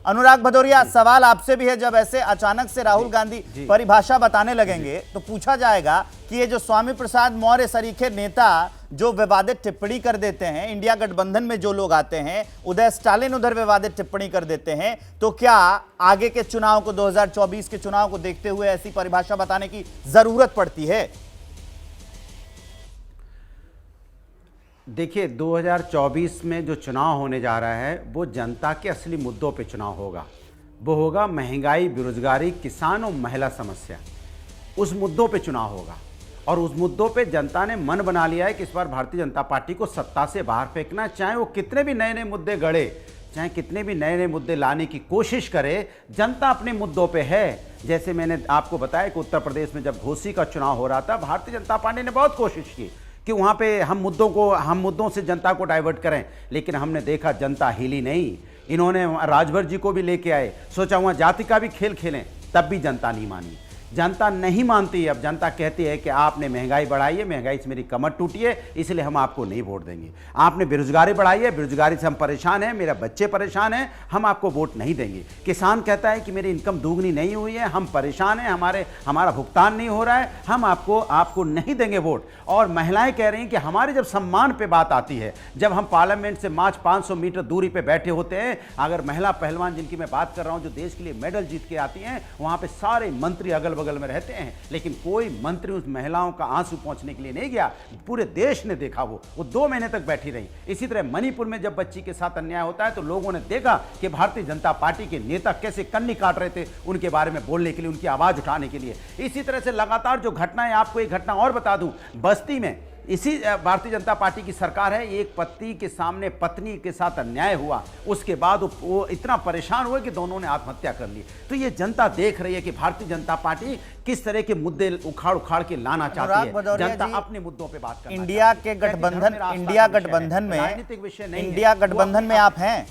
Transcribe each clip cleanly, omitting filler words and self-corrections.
अनुराग भदौरिया, सवाल आपसे भी है, जब ऐसे अचानक से राहुल गांधी परिभाषा बताने लगेंगे तो पूछा जाएगा कि ये जो स्वामी प्रसाद मौर्य सरीखे नेता जो विवादित टिप्पणी कर देते हैं, इंडिया गठबंधन में जो लोग आते हैं, उदय स्टालिन उधर विवादित टिप्पणी कर देते हैं, तो क्या आगे के चुनाव को, 2024 के चुनाव को देखते हुए ऐसी परिभाषा बताने की जरूरत पड़ती है? देखिए, 2024 में जो चुनाव होने जा रहा है वो जनता के असली मुद्दों पे चुनाव होगा। वो होगा महंगाई, बेरोजगारी, किसान और महिला समस्या। उस मुद्दों पे चुनाव होगा और उस मुद्दों पे जनता ने मन बना लिया है कि इस बार भारतीय जनता पार्टी को सत्ता से बाहर फेंकना, चाहे वो कितने भी नए नए मुद्दे गढ़े, चाहे कितने भी नए नए मुद्दे लाने की कोशिश करे, जनता अपने मुद्दों पे है। जैसे मैंने आपको बताया कि उत्तर प्रदेश में जब घोसी का चुनाव हो रहा था, भारतीय जनता पार्टी ने बहुत कोशिश की कि वहाँ पे हम मुद्दों से जनता को डाइवर्ट करें, लेकिन हमने देखा जनता हिली नहीं। इन्होंने राजभर जी को भी लेके आए, सोचा वहाँ जाति का भी खेल खेलें, तब भी जनता नहीं मानी। जनता नहीं मानती। अब जनता कहती है कि आपने महंगाई बढ़ाई है, महंगाई से मेरी कमर टूटी है, इसलिए हम आपको नहीं वोट देंगे। आपने बेरोजगारी बढ़ाई है, बेरोजगारी से हम परेशान हैं, मेरे बच्चे परेशान हैं, हम आपको वोट नहीं देंगे। किसान कहता है कि मेरी इनकम दोगुनी नहीं हुई है, हम परेशान हैं, हमारा भुगतान नहीं हो रहा है, हम आपको नहीं देंगे वोट। और महिलाएं कह रही हैं कि हमारे जब सम्मान पे बात आती है, जब हम पार्लियामेंट से मार्च 500 मीटर दूरी पे बैठे होते हैं, अगर महिला पहलवान जिनकी मैं बात कर रहा हूं, जो देश के लिए मेडल जीत के आती हैं, वहां पे सारे मंत्री अगल बगल में रहते हैं, लेकिन कोई मंत्री उस महिलाओं का आंसू पहुंचने के लिए नहीं गया। पूरे देश ने देखा, वो 2 महीने तक बैठी रही। इसी तरह मणिपुर में जब बच्ची के साथ अन्याय होता है तो लोगों ने देखा कि भारतीय जनता पार्टी के नेता कैसे कन्नी काट रहे थे उनके बारे में बोलने के लिए, उनकी आवाज उठाने के लिए। इसी तरह से लगातार जो घटनाएं, आपको एक घटना और बता दूं, बस्ती में इसी भारतीय जनता पार्टी की सरकार है, एक पति के सामने पत्नी के साथ अन्याय हुआ, उसके बाद वो इतना परेशान हुए कि दोनों ने आत्महत्या कर ली। तो ये जनता देख रही है कि भारतीय जनता पार्टी किस तरह के मुद्दे उखाड़ उखाड़ के लाना चाहती है। जनता अपने मुद्दों पे बात करना। इंडिया गठबंधन में राजनीतिक विषय नहीं, इंडिया गठबंधन में आप हैं,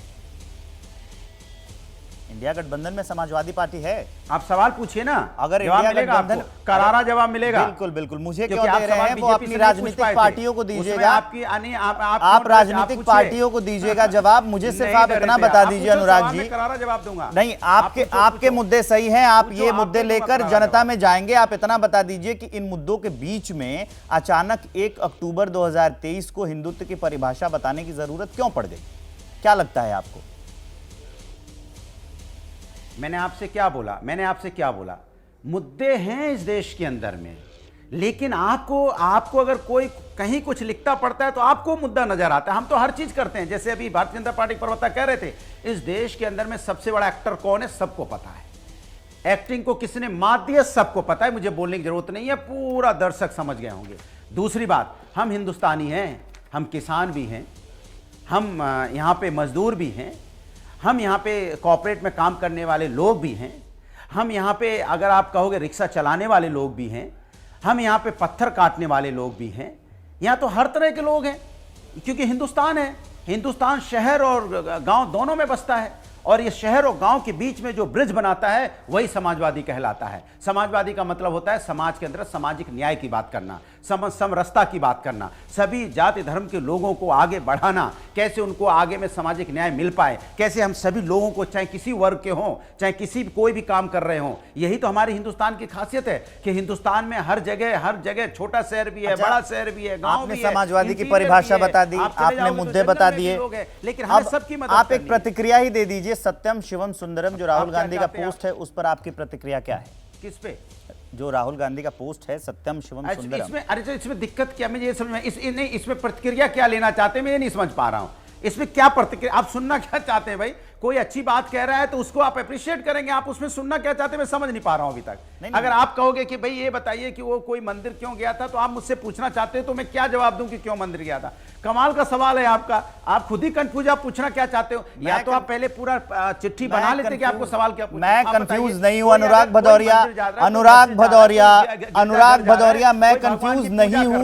इंडिया गठबंधन में समाजवादी पार्टी है। आप सवाल पूछिए ना, अगर इंडिया गठबंधन, करारा जवाब मिलेगा। बिल्कुल बिल्कुल, मुझे क्यों दे रहे हैं? वो अपनी राजनीतिक पार्टियों को दीजिएगा, आप राजनीतिक पार्टियों को दीजिएगा जवाब। मुझे सिर्फ आप इतना बता दीजिए अनुराग जी, करारा जवाब दूंगा। नहीं, आपके मुद्दे सही हैं, आप ये मुद्दे लेकर जनता में जाएंगे। आप इतना बता दीजिए कि इन मुद्दों के बीच में अचानक 1 अक्टूबर 2023 को हिंदुत्व की परिभाषा बताने की जरूरत क्यों पड़ गई? क्या लगता है आपको? मैंने आपसे क्या बोला? मुद्दे हैं इस देश के अंदर में, लेकिन आपको अगर कोई कहीं कुछ लिखता पड़ता है तो आपको मुद्दा नजर आता है। हम तो हर चीज करते हैं। जैसे अभी भारतीय जनता पार्टी प्रवक्ता कह रहे थे, इस देश के अंदर में सबसे बड़ा एक्टर कौन है, सबको पता है। एक्टिंग को किसने मात दिया, सबको पता है। मुझे बोलने की जरूरत नहीं है, पूरा दर्शक समझ गए होंगे। दूसरी बात, हम हिंदुस्तानी हैं, हम किसान भी हैं, हम यहाँ पे मजदूर भी हैं, हम यहाँ पे कॉर्पोरेट में काम करने वाले लोग भी हैं, हम यहाँ पे अगर आप कहोगे रिक्शा चलाने वाले लोग भी हैं, हम यहाँ पे पत्थर काटने वाले लोग भी हैं। यहाँ तो हर तरह के लोग हैं, क्योंकि हिंदुस्तान है। हिंदुस्तान शहर और गांव दोनों में बसता है, और ये शहर और गांव के बीच में जो ब्रिज बनाता है वही समाजवादी कहलाता है। समाजवादी का मतलब होता है समाज के अंदर सामाजिक न्याय की बात करना, समरसता की बात करना, सभी जाति धर्म के लोगों को आगे बढ़ाना, कैसे उनको आगे में सामाजिक न्याय मिल पाए, कैसे हम सभी लोगों को, चाहे किसी वर्ग के हों, चाहे कोई भी काम कर रहे हों। यही तो हमारे हिंदुस्तान की खासियत है कि हिंदुस्तान में हर जगह छोटा शहर भी है, बड़ा शहर भी है, गाँव भी है। समाजवादी की परिभाषा बता दी, आपने मुद्दे बता दिए, लेकिन हमें सबकी मदद आप एक प्रतिक्रिया ही दे दीजिए। सत्यम शिवम सुंदरम जो राहुल गांधी का पोस्ट है, उस पर आपकी प्रतिक्रिया क्या है? किस पे? जो राहुल गांधी का पोस्ट है, सत्यम शिवम सुंदरम। इसमें दिक्कत क्या, मुझे ये समझ में इसमें प्रतिक्रिया क्या लेना चाहते हैं, मैं ये नहीं समझ पा रहा हूं। इसमें क्या प्रतिक्रिया, आप सुनना क्या चाहते हैं भाई? कोई अच्छी बात कह रहा है तो उसको आप अप्रिशिएट करेंगे, आप उसमें सुनना क्या चाहते हैं मैं समझ नहीं पा रहा हूं अभी तक। अगर आप कहोगे कि भाई ये बताइए कि वो कोई मंदिर क्यों गया था, तो आप मुझसे पूछना चाहते हैं तो मैं क्या जवाब दूं कि क्यों मंदिर गया था? कमाल का सवाल है आपका, आप खुद ही कंफ्यूज, आप पूछना क्या चाहते हो? या तो आप पहले पूरा चिट्ठी बना लेते कि आपको सवाल क्या पूछना। मैं कंफ्यूज नहीं हूं अनुराग भदौरिया, मैं कंफ्यूज नहीं हूं।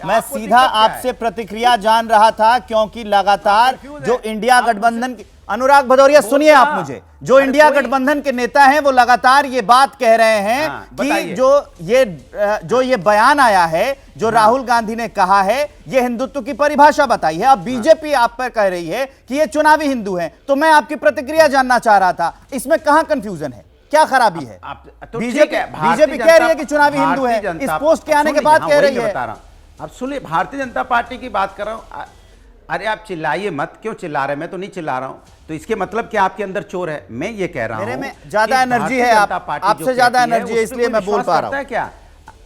मैं सीधा आपसे प्रतिक्रिया जान रहा था, क्योंकि लगातार जो इंडिया गठबंधन की, अनुराग भदौरिया, सुनिए आप मुझे, जो इंडिया गठबंधन के नेता हैं वो लगातार ये बात कह रहे हैं कि जो ये बयान आया है, जो राहुल गांधी ने कहा है, ये हिंदुत्व की परिभाषा बताई है। अब बीजेपी आप पर कह रही है कि ये चुनावी हिंदू हैं। तो मैं आपकी प्रतिक्रिया जानना चाह रहा था, इसमें कहां कंफ्यूजन है, क्या खराबी है? बीजेपी कह रही है कि चुनावी हिंदू है, इस पोस्ट के आने के बाद कह रही है। अब सुनिए, भारतीय जनता पार्टी की बात कर रहा हूं। अरे आप चिल्लाइए मत, क्यों चिल्ला रहे हैं? मैं तो नहीं चिल्ला रहा हूं। तो इसके मतलब क्या आपके अंदर चोर है? मैं ये कह रहा हूं, मेरे में ज्यादा एनर्जी है, आपसे ज्यादा एनर्जी है, इसलिए मैं बोल पा रहा हूं। क्या?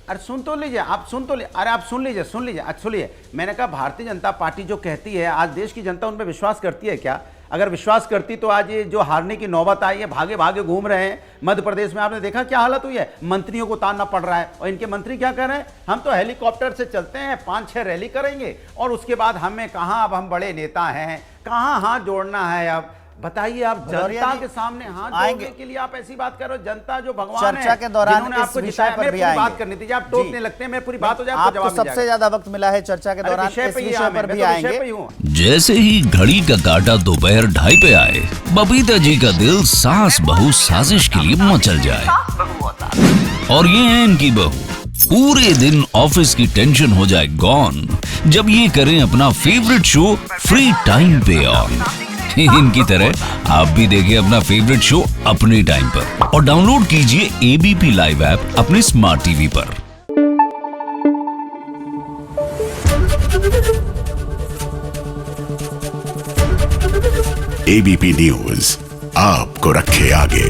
अरे सुन तो लीजिए, आप सुन तो लीजिए। अरे आप सुन लीजिए, सुन लीजिए। अच्छा सुनिए, मैंने कहा भारतीय जनता पार्टी जो कहती है, आज देश की जनता उन पर विश्वास करती है क्या? अगर विश्वास करती तो आज ये जो हारने की नौबत आई है, भागे भागे घूम रहे हैं मध्य प्रदेश में। आपने देखा क्या हालत हुई है? मंत्रियों को उतारना पड़ रहा है। और इनके मंत्री क्या कह रहे हैं? हम तो हेलीकॉप्टर से चलते हैं, 5-6 रैली करेंगे और उसके बाद हमें कहां, अब हम बड़े नेता हैं, कहां हाथ जोड़ना है? अब बताइए, आप जनता के सामने हाथ जोड़ने के लिए आप ऐसी बात कर रहे हो? जनता जो भगवान है, चर्चा के दौरान आपको इस विषय पर भी आएंगे। बात करनी थी, आप टोकने लगते हैं, मैं पूरी बात हो जाए आपको सबसे ज्यादा वक्त मिला है चर्चा के दौरान, इस विषय पर भी आएंगे। जैसे ही घड़ी का काटा दोपहर 2:30 पे आए, बबीता जी का दिल सास बहू साजिश के लिए मचल जाए। और ये है इनकी बहू, पूरे दिन ऑफिस की टेंशन हो जाए गॉन जब ये करें अपना फेवरेट शो फ्री टाइम पे ऑन। इनकी तरह आप भी देखिए अपना फेवरेट शो अपने टाइम पर और डाउनलोड कीजिए एबीपी लाइव ऐप अपने स्मार्ट टीवी पर। एबीपी न्यूज आपको रखे आगे।